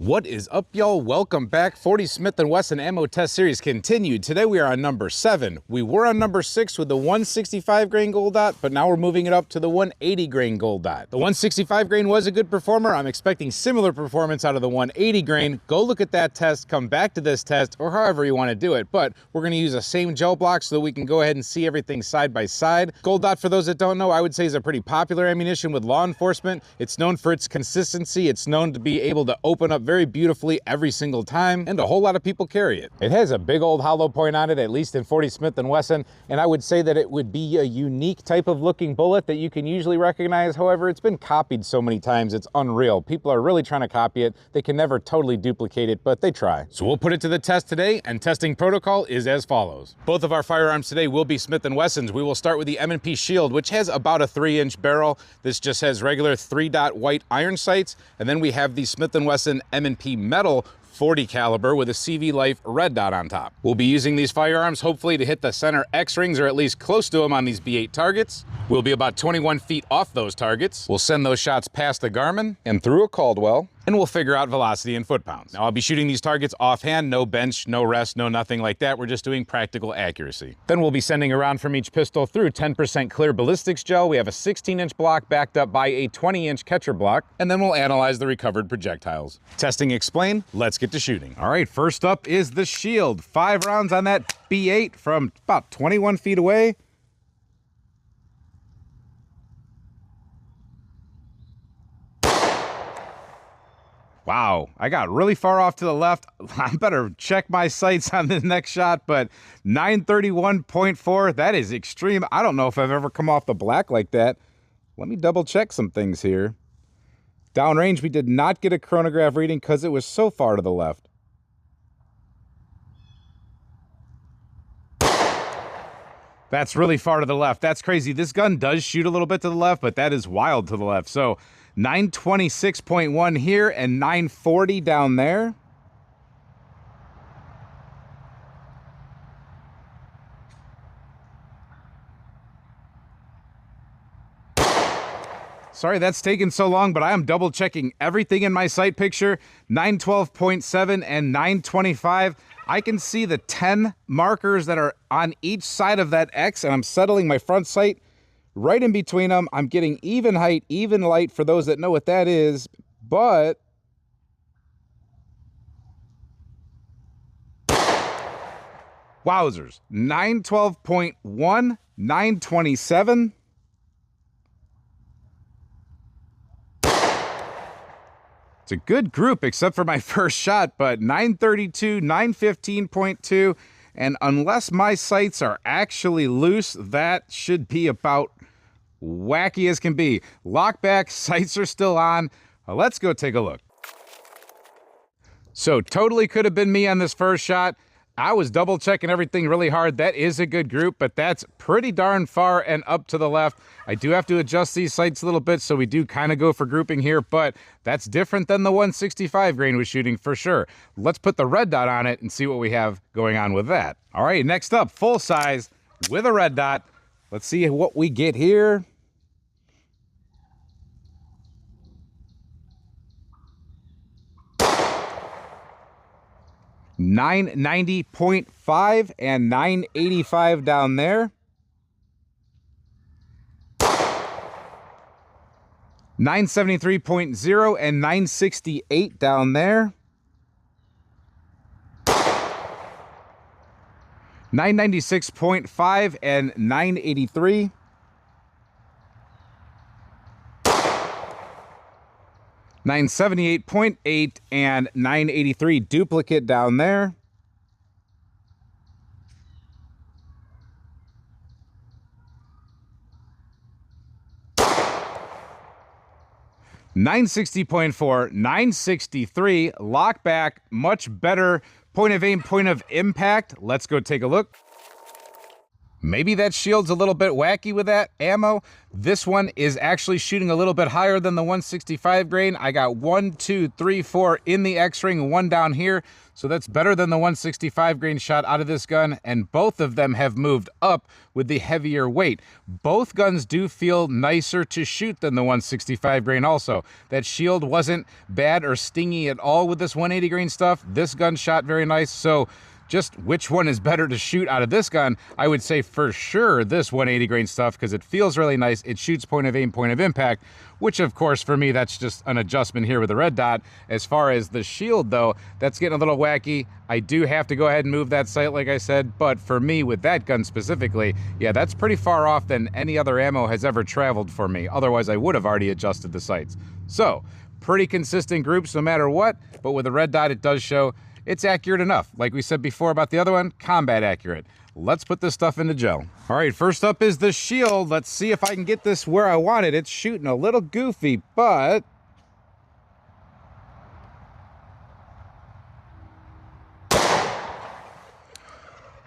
What is up, y'all? Welcome back. 40 Smith & Wesson Ammo Test Series continued. Today we are on number 7. We were on number 6 with the 165 grain Gold Dot, but now we're moving it up to the 180 grain Gold Dot. The 165 grain was a good performer. I'm expecting similar performance out of the 180 grain. Go look at that test, come back to this test, or however you want to do it. But we're going to use the same gel block so that we can go ahead and see everything side by side. Gold Dot, for those that don't know, I would say is a pretty popular ammunition with law enforcement. It's known for its consistency. It's known to be able to open up very beautifully every single time, and a whole lot of people carry it. It has a big old hollow point on it, at least in 40 Smith & Wesson, and I would say that it would be a unique type of looking bullet that you can usually recognize. However, it's been copied so many times, it's unreal. People are really trying to copy it. They can never totally duplicate it, but they try. So we'll put it to the test today, and testing protocol is as follows. Both of our firearms today will be Smith & Wessons. We will start with the M&P Shield, which has about a 3-inch barrel. This just has regular 3-dot white iron sights, and then we have the Smith & Wesson M&P Metal 40 caliber with a CV Life red dot on top. We'll be using these firearms hopefully to hit the center X rings, or at least close to them, on these B8 targets. We'll be about 21 feet off those targets. We'll send those shots past the Garmin and through a Caldwell, and we'll figure out velocity in foot-pounds. Now, I'll be shooting these targets offhand, no bench, no rest, no nothing like that. We're just doing practical accuracy. Then we'll be sending around from each pistol through 10% clear ballistics gel. We have a 16-inch block backed up by a 20-inch catcher block, and then we'll analyze the recovered projectiles. Testing explained, let's get to shooting. All right, first up is the Shield. 5 rounds on that B8 from about 21 feet away. Wow, I got really far off to the left. I better check my sights on the next shot, but 931.4, that is extreme. I don't know if I've ever come off the black like that. Let me double check some things here. Downrange, we did not get a chronograph reading because it was so far to the left. That's really far to the left. That's crazy. This gun does shoot a little bit to the left, but that is wild to the left. So 926.1 here and 940 down there. Sorry that's taken so long, but I am double checking everything in my sight picture. 912.7 and 925. I can see the 10 markers that are on each side of that X, and I'm settling my front sight right in between them. I'm getting even height, even light, for those that know what that is, but wowzers. 912.1, 927. It's a good group except for my first shot, but 932, 915.2, and unless my sights are actually loose, that should be about wacky as can be. Lock back, sights are still on. Let's go take a look. So totally could have been me on this first shot. I was double checking everything really hard. That is a good group, but that's pretty darn far and up to the left. I do have to adjust these sights a little bit, so we do kind of go for grouping here, but that's different than the 165 grain was shooting for sure. Let's put the red dot on it and see what we have going on with that. All right, next up, full size with a red dot. Let's see what we get here. $990.5 and 985 down there. 973.0 and 968 down there. 996.5 and 983. 978.8 and 983 duplicate down there. $960.4, 963 lock back, much better point of aim, point of impact. Let's go take a look. Maybe that shield's a little bit wacky with that ammo. This one is actually shooting a little bit higher than the 165 grain. I got 1, 2, 3, 4 in the X-ring and 1 down here. So that's better than the 165 grain shot out of this gun. And both of them have moved up with the heavier weight. Both guns do feel nicer to shoot than the 165 grain also. That shield wasn't bad or stingy at all with this 180 grain stuff. This gun shot very nice. So just which one is better to shoot out of this gun, I would say for sure this 180 grain stuff, because it feels really nice. It shoots point of aim, point of impact, which of course for me, that's just an adjustment here with the red dot. As far as the shield though, that's getting a little wacky. I do have to go ahead and move that sight like I said, but for me with that gun specifically, yeah, that's pretty far off than any other ammo has ever traveled for me. Otherwise I would have already adjusted the sights. So pretty consistent groups no matter what, but with the red dot it does show it's accurate enough. Like we said before about the other one, combat accurate. Let's put this stuff into gel. All right, first up is the shield. Let's see if I can get this where I want it. It's shooting a little goofy, but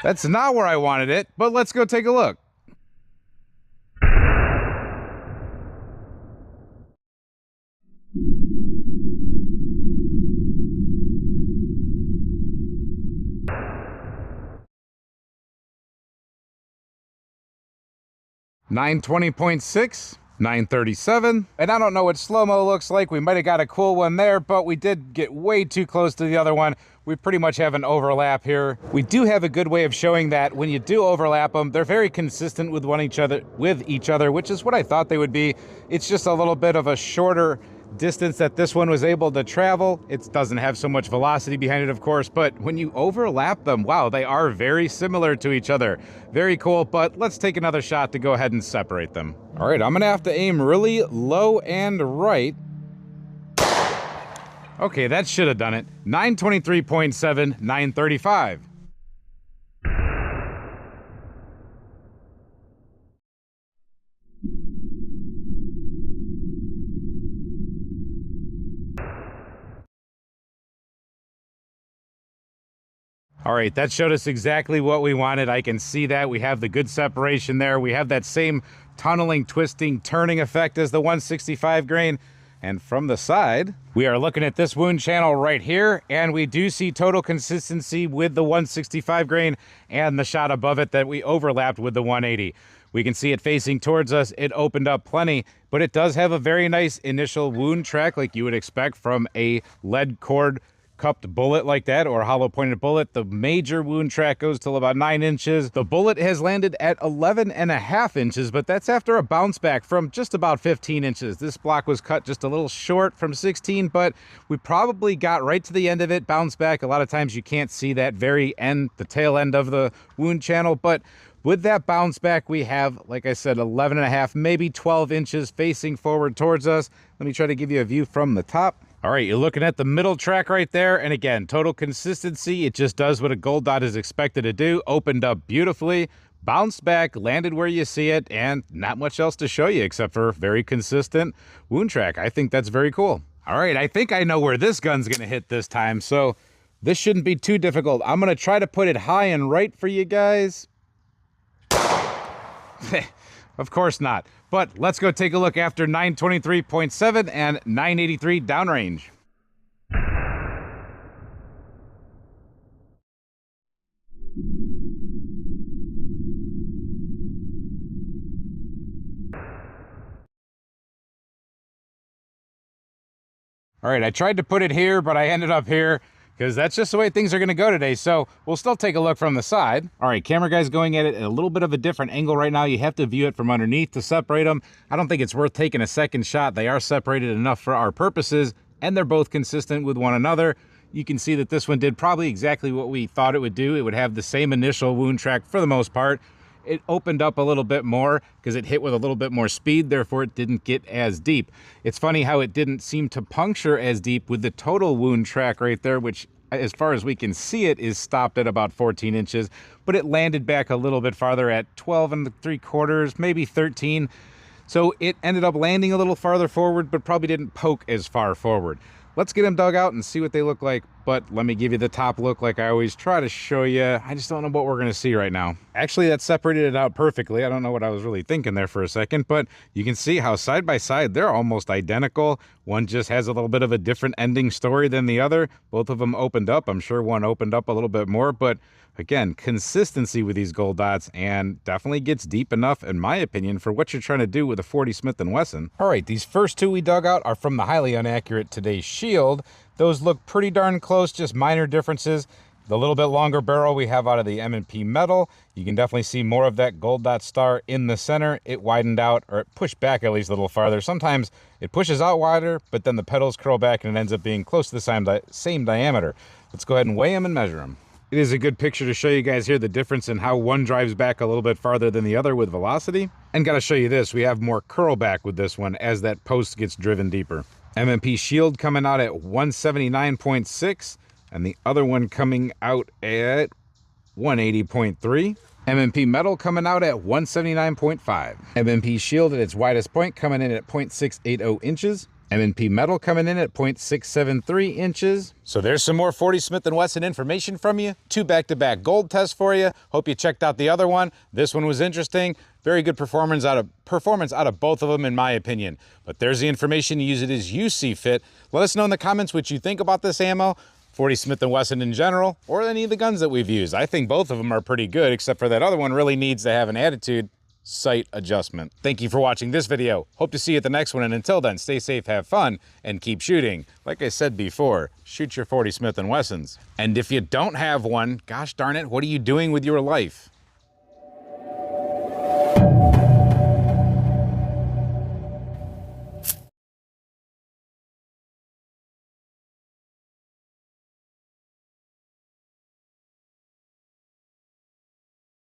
that's not where I wanted it, but let's go take a look. .920.6, 937, and I don't know what slow-mo looks like. We might have got a cool one there, but we did get way too close to the other one. We pretty much have an overlap here. We do have a good way of showing that when you do overlap them, they're very consistent with each other, which is what I thought they would be. It's just a little bit of a shorter distance that this one was able to travel. It doesn't have so much velocity behind it, of course, but when you overlap them, wow, they are very similar to each other. Very cool, but let's take another shot to go ahead and separate them. All right, I'm gonna have to aim really low and right. Okay, that should have done it. 923.7, 935. All right, that showed us exactly what we wanted. I can see that. We have the good separation there. We have that same tunneling, twisting, turning effect as the 165 grain. And from the side, we are looking at this wound channel right here, and we do see total consistency with the 165 grain and the shot above it that we overlapped with the 180. We can see it facing towards us. It opened up plenty, but it does have a very nice initial wound track like you would expect from a lead cord cupped bullet like that, or hollow pointed bullet. The major wound track goes till about 9 inches. The bullet has landed at 11.5 inches, but that's after a bounce back from just about 15 inches. This block was cut just a little short from 16, but we probably got right to the end of it, bounced back. A lot of times you can't see that very end, the tail end of the wound channel, but with that bounce back, we have, like I said, 11.5, maybe 12 inches facing forward towards us. Let me try to give you a view from the top. All right, you're looking at the middle track right there. And again, total consistency. It just does what a Gold Dot is expected to do. Opened up beautifully, bounced back, landed where you see it, and not much else to show you except for very consistent wound track. I think that's very cool. All right, I think I know where this gun's gonna hit this time, so this shouldn't be too difficult. I'm gonna try to put it high and right for you guys. Of course not. But let's go take a look after 923.7 and 983 downrange. All right, I tried to put it here, but I ended up here, because that's just the way things are going to go today. So we'll still take a look from the side. All right, camera guy's going at it at a little bit of a different angle right now. You have to view it from underneath to separate them. I don't think it's worth taking a second shot. They are separated enough for our purposes, and they're both consistent with one another. You can see that this one did probably exactly what we thought it would do. It would have the same initial wound track for the most part. It opened up a little bit more because it hit with a little bit more speed, therefore it didn't get as deep. It's funny how it didn't seem to puncture as deep with the total wound track right there, which as far as we can see it is stopped at about 14 inches, but it landed back a little bit farther at 12.75, maybe 13. So it ended up landing a little farther forward, but probably didn't poke as far forward. Let's get them dug out and see what they look like but let me give you the top look like I always try to show you. I just don't know what we're going to see right now. Actually, that separated it out perfectly. I don't know what I was really thinking there for a second, but you can see how side by side they're almost identical. One just has a little bit of a different ending story than the other. Both of them opened up. I'm sure one opened up a little bit more, but again, consistency with these gold dots, and definitely gets deep enough, in my opinion, for what you're trying to do with a 40 Smith & Wesson. All right, these first two we dug out are from the highly inaccurate Today's Shield. Those look pretty darn close, just minor differences. The little bit longer barrel we have out of the M&P Metal. You can definitely see more of that gold dot star in the center. It widened out, or it pushed back at least a little farther. Sometimes it pushes out wider, but then the petals curl back and it ends up being close to the same diameter. Let's go ahead and weigh them and measure them. It is a good picture to show you guys here the difference in how one drives back a little bit farther than the other with velocity. And gotta show you this, we have more curl back with this one as that post gets driven deeper. M&P Shield coming out at 179.6, and the other one coming out at 180.3. M&P Metal coming out at 179.5. M&P Shield at its widest point coming in at 0.680 inches. M&P Metal coming in at 0.673 inches. So there's some more 40 Smith & Wesson information from you. 2 back-to-back gold tests for you. Hope you checked out the other one. This one was interesting. Very good performance out of both of them, in my opinion. But there's the information. Use it as you see fit. Let us know in the comments what you think about this ammo, 40 Smith & Wesson in general, or any of the guns that we've used. I think both of them are pretty good, except for that other one really needs to have an attitude sight adjustment. Thank you for watching this video. Hope to see you at the next one, and until then, stay safe, have fun, and keep shooting. Like I said before, shoot your 40 Smith & Wessons. And if you don't have one, gosh darn it, what are you doing with your life?